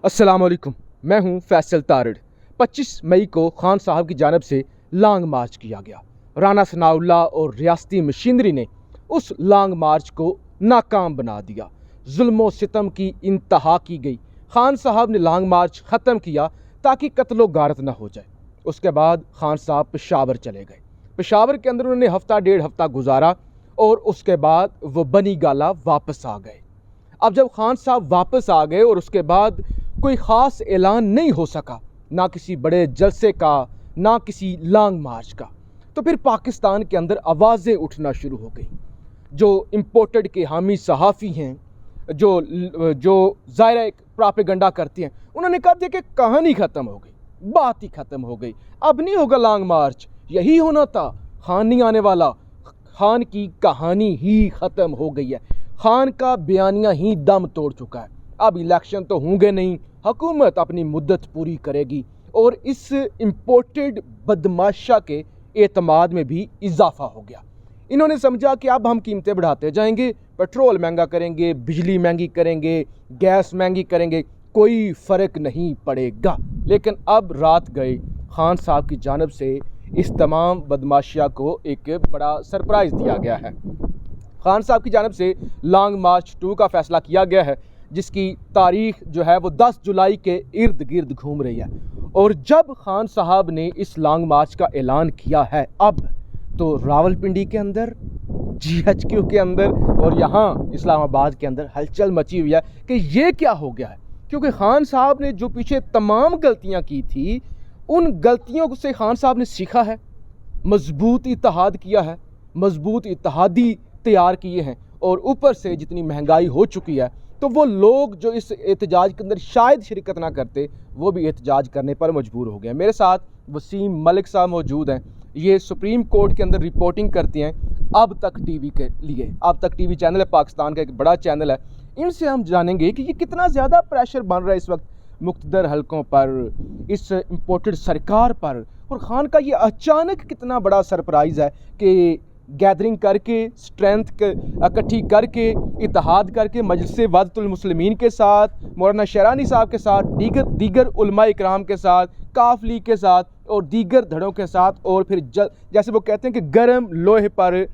अस्सलाम वालेकुम, मैं हूं फैसल तारड़। 25 मई को खान साहब की जानब से लॉन्ग मार्च किया गया। राना सनाउल्लाह और रियासती मशीनरी ने उस लॉन्ग मार्च को नाकाम बना दिया। जुल्म सितम की इंतहा की गई। खान साहब ने लॉन्ग मार्च ख़त्म किया ताकि कत्लो गारत ना हो जाए। उसके बाद खान साहब पेशावर चले गए। पेशावर के अंदर उन्होंने हफ्ता डेढ़ हफ्ता गुजारा और उसके बाद वो बनी गाला वापस आ गए। अब जब खान साहब वापस आ गए और उसके बाद कोई ख़ास ऐलान नहीं हो सका, ना किसी बड़े जलसे का, ना किसी लॉन्ग मार्च का, तो फिर पाकिस्तान के अंदर आवाज़ें उठना शुरू हो गई। जो इम्पोर्टेड के हामी सहाफ़ी हैं, जो ज़ाहिर एक प्रोपेगेंडा करते हैं, उन्होंने कहा था कि कहानी ख़त्म हो गई, बात ही ख़त्म हो गई, अब नहीं होगा लॉन्ग मार्च, यही होना था, खान नहीं आने वाला, खान की कहानी ही ख़त्म हो गई है, खान का बयानिया ही दम तोड़ चुका है। अब इलेक्शन तो होंगे नहीं, हुकूमत अपनी मुद्दत पूरी करेगी और इस इम्पोर्टेड बदमाशा के एतमाद में भी इजाफा हो गया। इन्होंने समझा कि अब हम कीमतें बढ़ाते जाएंगे, पेट्रोल महंगा करेंगे, बिजली महंगी करेंगे, गैस महंगी करेंगे, कोई फ़र्क नहीं पड़ेगा। लेकिन अब रात गए खान साहब की जानब से इस तमाम बदमाशिया को एक बड़ा सरप्राइज़ दिया गया है। खान साहब की जानब से लॉन्ग मार्च 2 का फ़ैसला किया गया है, जिसकी तारीख जो है वो 10 जुलाई के इर्द गिर्द घूम रही है। और जब खान साहब ने इस लॉन्ग मार्च का ऐलान किया है, अब तो रावलपिंडी के अंदर, GHQ के अंदर और यहाँ इस्लामाबाद के अंदर हलचल मची हुई है कि ये क्या हो गया है। क्योंकि खान साहब ने जो पीछे तमाम गलतियाँ की थी, उन गलतियों से खान साहब ने सीखा है, मजबूत इत्तेहाद किया है, मजबूत इत्तेहादी तैयार किए हैं, और ऊपर से जितनी महंगाई हो चुकी है, तो वो लोग जो इस एहतजाज के अंदर शायद शिरकत ना करते, वो भी एहतजाज करने पर मजबूर हो गए। मेरे साथ वसीम मलिक साहब मौजूद हैं। ये सुप्रीम कोर्ट के अंदर रिपोर्टिंग करती हैं अब तक टीवी के लिए। अब तक टीवी चैनल है, पाकिस्तान का एक बड़ा चैनल है। इनसे हम जानेंगे कि ये कितना ज़्यादा प्रेशर बन रहा है इस वक्त मुख्तदर हलकों पर, इस इम्पोर्टेड सरकार पर, और खान का ये अचानक कितना बड़ा सरप्राइज़ है कि गैदरिंग करके, स्ट्रेंथ इकट्ठी करके, इत्तेहाद करके मजलिस वहदतुल मुस्लिमीन के साथ, मौलाना शरानी साहब के साथ, दीगर उलमा इकराम के साथ, काफ लीग के साथ और दीगर धड़ों के साथ, और फिर जैसे वो कहते हैं कि गर्म लोहे पर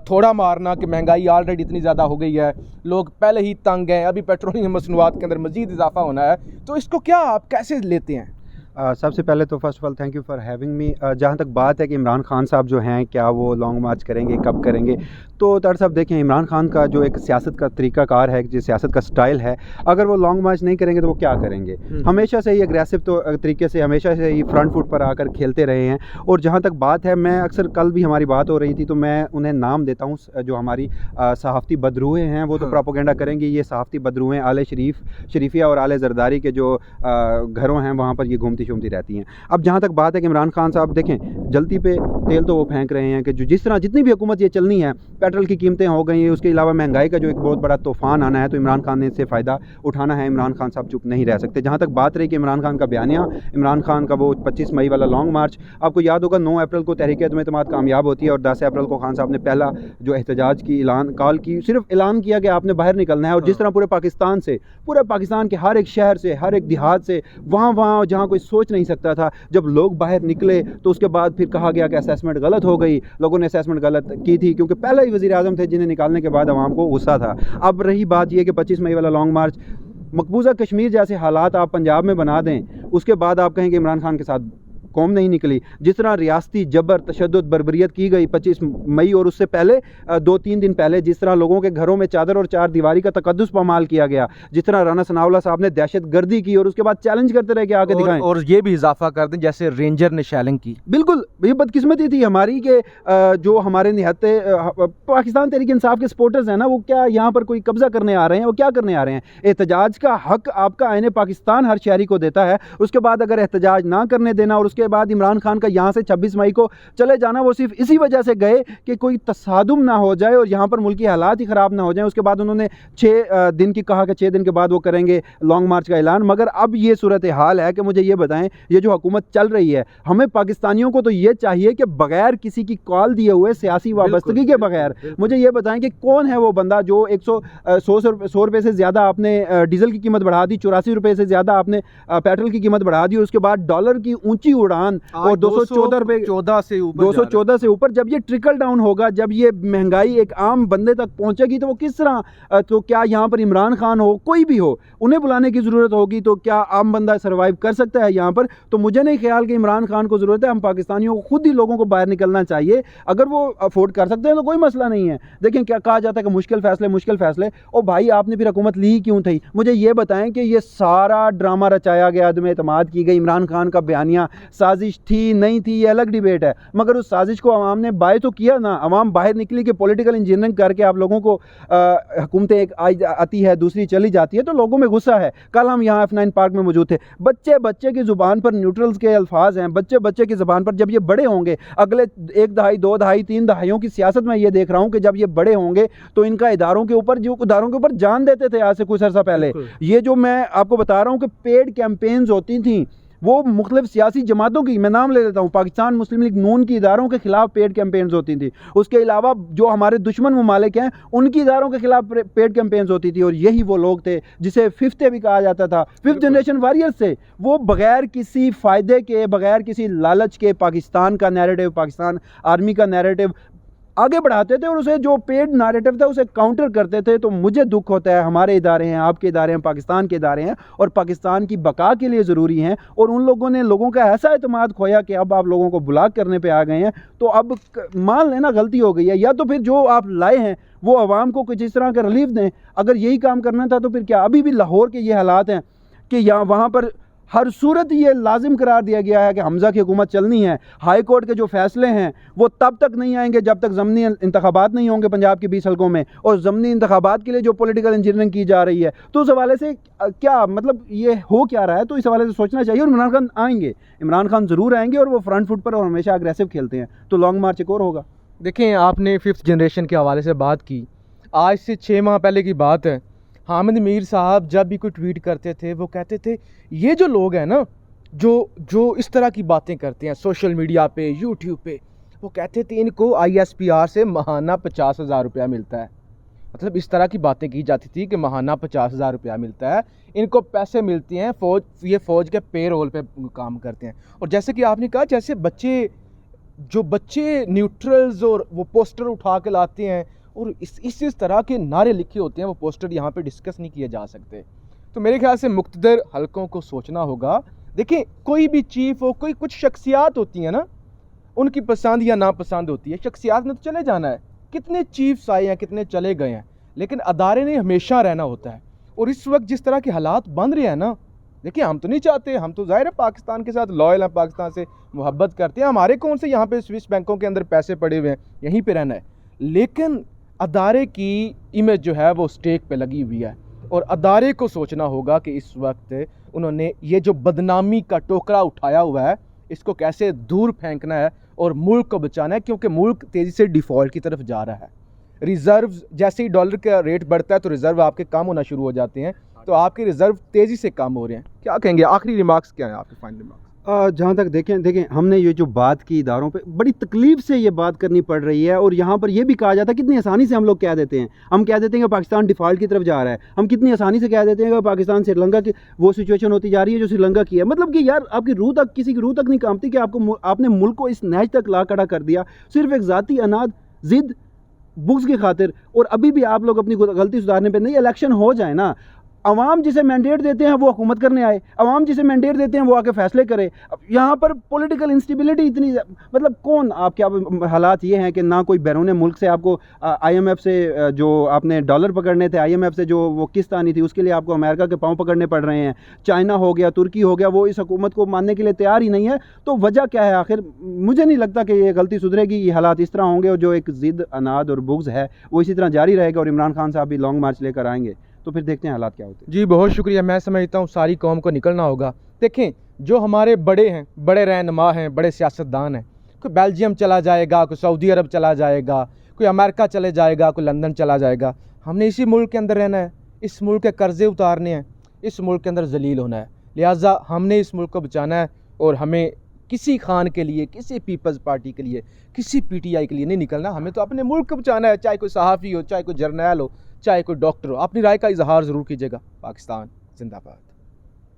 थोड़ा मारना, कि महंगाई ऑलरेडी इतनी ज़्यादा हो गई है, लोग पहले ही तंग हैं, अभी पेट्रोलियम मसनूआत के अंदर मज़ीद इजाफा होना है। तो इसको क्या आप कैसे लेते हैं? सबसे पहले तो first of all thank you for having me. जहाँ तक बात है कि इमरान खान साहब जो हैं, क्या वो लॉन्ग मार्च करेंगे, कब करेंगे, तो तार साहब देखें, इमरान खान का जो एक सियासत का तरीक़ाकार है, जो सियासत का स्टाइल है, अगर वो लॉन्ग मार्च नहीं करेंगे तो वो क्या करेंगे। हमेशा से ही एग्रेसिव तो तरीके से, हमेशा से ही फ्रंट फुट पर आकर खेलते रहे हैं। और जहाँ तक बात है, मैं अक्सर, कल भी हमारी बात हो रही थी तो मैं उन्हें नाम देता हूँ, जो हमारी सहाफ़ती बदरूहें हैं, वो तो प्रोपेगेंडा करेंगी। ये सहाफ़ती बदरूहें आले शरीफिया और आले जरदारी के जो घरों हैं, वहाँ पर ये घूमती शूमती रहती हैं। अब जहाँ तक बात है कि इमरान खान साहब देखें, जल्दी पे तेल तो वो फेंक रहे हैं कि जो जिस तरह जितनी भी हुकूमत ये चलनी है, पेट्रोल की कीमतें हो गई हैं, उसके अलावा महंगाई का जो एक बहुत बड़ा तूफ़ान आना है, तो इमरान खान ने इससे फ़ायदा उठाना है। इमरान खान साहब चुप नहीं रह सकते। जहाँ तक बात रही कि इमरान खान का बयानिया, इमरान खान का वो 25 मई वाला लॉन्ग मार्च, आपको याद होगा 9 अप्रैल को तहरीक-ए-एतमाद कामयाब होती है और 10 अप्रैल को खान साहब ने पहला जो एहतजाज की कॉल की, सिर्फ ऐलान किया कि आपने बाहर निकलना है। और जिस तरह पूरे पाकिस्तान से, पूरे पाकिस्तान के हर एक शहर से, हर एक देहात से, वहाँ जहाँ कोई सोच नहीं सकता था, जब लोग बाहर निकले तो उसके बाद फिर कहा गया कि असेसमेंट गलत हो गई। लोगों ने असेसमेंट गलत की थी क्योंकि पहले ही वज़ीर आज़म थे जिन्हें निकालने के बाद आवाम को गुस्सा था। अब रही बात यह कि 25 मई वाला लॉन्ग मार्च, मकबूजा कश्मीर जैसे हालात आप पंजाब में बना दें, उसके बाद आप कहें कि इमरान खान के साथ कौम नहीं निकली। जिस तरह रियासती जबर, तशद्दुद, बर्बरियत की गई 25 मई और उससे पहले 2-3 दिन पहले, जिस तरह लोगों के घरों में चादर और चार दीवारी का तकद्दुस पामाल किया गया, जिस तरह राना सनाउल्लाह साहब ने दहशत गर्दी की और उसके बाद चैलेंज करते रहे कि आके दिखाएं, और ये भी इजाफा कर दें जैसे रेंजर ने शैलिंग की। बिल्कुल, ये बदकिस्मती थी हमारी कि जो हमारे निहत्ते पाकिस्तान तहरीक इंसाफ के सपोर्टर्स हैं ना, वो क्या यहाँ पर कोई कब्जा करने आ रहे हैं? वो क्या करने आ रहे हैं? एहतजाज का हक आपका आईने पाकिस्तान हर शहरी को देता है। उसके बाद अगर एहतजाज ना करने देना और उसके उसके बाद इमरान खान का यहाँ से 26 मई को चले जाना वो सिर्फ इसी वजह से गए कि कोई तसादुम ना हो जाए और यहाँ पर मुल्की हालात ही ख़राब ना हो जाए। उसके बाद उन्होंने 6 दिन की कहा कि 6 दिन के बाद वो करेंगे लॉन्ग मार्च का ऐलान। मगर अब ये सूरत हाल है कि मुझे ये बताएं, ये जो हुकूमत चल रही है, हमें पाकिस्तानियों को तो ये चाहिए कि बगैर किसी की कॉल दिए हुए, सियासी वाबस्तगी के बगैर, मुझे ये बताएं कि कौन है वो बंदा जो 100 रुपये से ज़्यादा आपने डीजल की कीमत बढ़ा दी, 84 रुपये से ज़्यादा आपने पेट्रोल की कीमत बढ़ा दी, उसके बाद डॉलर की ऊंची उड़ान और 214 रुपये 214 से ऊपर। जब ये ट्रिकल डाउन होगा, जब ये महंगाई एक आम बंदे तक पहुंचेगी तो वो किस तरह, तो क्या यहाँ पर इमरान खान हो, कोई भी हो, उन्हें बुलाने की ज़रूरत होगी? तो क्या आम बंदा सर्वाइव कर सकता है यहाँ पर? तो मुझे नहीं ख्याल कि इमरान खान को ज़रूरत है। हम पाकिस्तानियों को खुद ही लोगों को बाहर निकलना चाहिए। अगर वो अफोर्ड कर सकते हैं तो कोई मसला नहीं है। देखें, क्या कहा जाता है कि मुश्किल फ़ैसले, और भाई आपने फिर हुकूमत ली ही क्यों थी? मुझे ये बताएं कि ये सारा ड्रामा रचाया गया, अदम एतमाद की गई, इमरान खान का बयानिया साजिश थी नहीं थी ये अलग डिबेट है, मगर उस साजिश को अवाम ने बाय तो किया ना। अवाम बाहर निकली कि पॉलिटिकल इंजीनियरिंग करके आप लोगों को हुकूमतें एक आती है, दूसरी चली जाती है, तो लोगों में गुस्सा है। कल हम यहाँ F9 पार्क में मौजूद थे, बच्चे की ज़ुबान पर न्यूट्रल्स के अल्फाज हैं, बच्चे की ज़ुबान पर। जब ये बड़े होंगे, अगले 1 दहाई 2 दहाई 3 दहाइयों की सियासत में ये देख रहा हूँ कि जब ये बड़े होंगे तो इनका इदारों के ऊपर जान देते थे आज से कुछ अर्सा पहले। ये जो मैं आपको बता रहा हूँ कि पेड कैंपेन्स होती थी, वो मुख्तलिफ सियासी जमातों की, मैं नाम ले लेता हूँ, पाकिस्तान मुस्लिम लीग नून की इदारों के खिलाफ पेड कैंपेन्स होती थी। उसके अलावा जो हमारे दुश्मन ममालिक हैं उनकी इदारों के खिलाफ पेड कैंपेन्स होती थी। और यही वो लोग थे जिसे फिफ्थ भी कहा जाता था, 5th जनरेशन वॉरियर्स थे। वो बगैर किसी फ़ायदे के, बगैर किसी लालच के पाकिस्तान का नैरेटिव, पाकिस्तान आर्मी का नैरेटिव आगे बढ़ाते थे और उसे जो पेड नैरेटिव था उसे काउंटर करते थे। तो मुझे दुख होता है, हमारे इदारे हैं, आपके इदारे हैं, पाकिस्तान के इदारे हैं और पाकिस्तान की बका के लिए ज़रूरी हैं, और उन लोगों ने लोगों का ऐसा एतमाद खोया कि अब आप लोगों को ब्लॉक करने पे आ गए हैं। तो अब मान लेना गलती हो गई है, या तो फिर जो आप लाए हैं वो आवाम को कुछ इस तरह का रिलीफ दें। अगर यही काम करना था तो फिर क्या, अभी भी लाहौर के ये हालात हैं कि यहाँ वहाँ पर हर सूरत ये लाजिम करार दिया गया है कि हमज़ा की हुकूमत चलनी है। हाई कोर्ट के जो फैसले हैं वो तब तक नहीं आएंगे जब तक ज़मनी इंतखाबात नहीं होंगे पंजाब के 20 हलकों में, और ज़मनी इंतखाबात के लिए जो पॉलिटिकल इंजीनियरिंग की जा रही है, तो उस हवाले से क्या मतलब ये हो क्या रहा है, तो इस हवाले से सोचना चाहिए। और इमरान खान आएंगे, इमरान खान ज़रूर आएंगे, और वो फ्रंट फुट पर और हमेशा अग्रेसिव खेलते हैं, तो लॉन्ग मार्च एक और होगा। देखें, आपने 5th जनरेशन के हवाले से बात की, आज से 6 माह पहले की बात है। हामिद मीर साहब जब भी कोई ट्वीट करते थे वो कहते थे ये जो लोग हैं ना, जो इस तरह की बातें करते हैं सोशल मीडिया पे, यूट्यूब पे, वो कहते थे इनको ISPR से माहाना 50,000 रुपया मिलता है। मतलब इस तरह की बातें की जाती थी कि माहाना 50,000 रुपया मिलता है, इनको पैसे मिलते हैं, ये फ़ौज के पे रोल पे काम करते हैं। और जैसे कि आपने कहा, जैसे बच्चे न्यूट्रल्स और वो पोस्टर उठा के लाते हैं और इस तरह के नारे लिखे होते हैं, वो पोस्टर यहाँ पे डिस्कस नहीं किए जा सकते। तो मेरे ख्याल से मुक़्तदर हलकों को सोचना होगा। देखिए, कोई भी चीफ हो, कोई कुछ शख्सियात होती हैं ना, उनकी पसंद या नापसंद होती है, शख्सियात ने तो चले जाना है, कितने चीफ्स आए हैं, कितने चले गए हैं, लेकिन अदारे ने हमेशा रहना होता है। और इस वक्त जिस तरह के हालात बन रहे हैं ना, देखिए हम तो नहीं चाहते, हम तो ज़ाहिर है पाकिस्तान के साथ लॉयल हैं, पाकिस्तान से मोहब्बत करते हैं, हमारे कौन से यहाँ पे स्विस बैंकों के अंदर पैसे पड़े हुए हैं, यहीं पे रहना है। लेकिन अदारे की इमेज जो है वो स्टेक पे लगी हुई है, और अदारे को सोचना होगा कि इस वक्त उन्होंने ये जो बदनामी का टोकरा उठाया हुआ है इसको कैसे दूर फेंकना है और मुल्क को बचाना है, क्योंकि मुल्क तेज़ी से डिफ़ॉल्ट की तरफ जा रहा है। रिज़र्व, जैसे ही डॉलर का रेट बढ़ता है तो रिज़र्व आपके कम होना शुरू हो जाते हैं, तो आपके रिज़र्व तेज़ी से कम हो रहे हैं। क्या कहेंगे, आखिरी रिमार्क्स क्या हैं आपके, फाइनल रिमार्क्स? जहाँ तक देखें हमने ये जो बात की इदारों पे, बड़ी तकलीफ़ से ये बात करनी पड़ रही है। और यहाँ पर ये भी कहा जाता है, कितनी आसानी से हम लोग कह देते हैं, हम कह देते हैं कि पाकिस्तान डिफ़ॉल्ट की तरफ जा रहा है, हम कितनी आसानी से कह देते हैं कि पाकिस्तान श्रीलंका की वो सिचुएशन होती जा रही है जो श्रीलंका की है। मतलब कि यार आपकी रूह तक, किसी की रूह तक नहीं कांपती कि आपने मुल्क को इस नहज तक ला खड़ा कर दिया सिर्फ एक ज़ाती अनाद, ज़िद, बुक्स की खातिर। और अभी भी आप लोग अपनी गलती सुधारने पर नहीं। इलेक्शन हो जाए ना, अवाम जिसे मैंडेट देते हैं वो हुकूमत करने आए, अवाम जिसे मैंडेट देते हैं वो आके फैसले करे। यहाँ पर पॉलिटिकल इंस्टेबिलिटी इतनी, मतलब कौन, आपके हालात ये हैं कि ना कोई बैरून मुल्क से आपको IMF से जो आपने डॉलर पकड़ने थे, IMF से जो वो किस्त आनी थी उसके लिए आपको अमेरिका के पाँव पकड़ने पड़ रहे हैं, चाइना हो गया, तुर्की हो गया, वो इस हुकूमत को मानने के लिए तैयार ही नहीं है। तो वजह क्या है आखिर? मुझे नहीं लगता कि ये गलती सुधरेगी, ये हालात इस तरह होंगे और जो एक ज़िद, अनाद और बुग़्ज़ है वो इसी तरह जारी रहेगा और इमरान खान साहब भी लॉन्ग मार्च लेकर आएंगे। तो फिर देखते हैं हालात क्या होते हैं। जी बहुत शुक्रिया। मैं समझता हूँ सारी कौम को निकलना होगा। देखें जो हमारे बड़े हैं, बड़े रहनुमा हैं, बड़े सियासतदान हैं, कोई बेल्जियम चला जाएगा, कोई सऊदी अरब चला जाएगा, कोई अमेरिका चले जाएगा, कोई लंदन चला जाएगा। हमने इसी मुल्क के अंदर रहना है, इस मुल्क के कर्जे उतारने हैं, इस मुल्क के अंदर जलील होना है। लिहाजा हमने इस मुल्क को बचाना है और हमें किसी खान के लिए, किसी पीपल्स पार्टी के लिए, किसी पीटीआई के लिए नहीं निकलना। हमें तो अपने मुल्क को बचाना है, चाहे कोई सहाफ़ी हो, चाहे कोई जर्नैल हो, चाहे कोई डॉक्टर हो। अपनी राय का इजहार ज़रूर कीजिएगा। पाकिस्तान जिंदाबाद।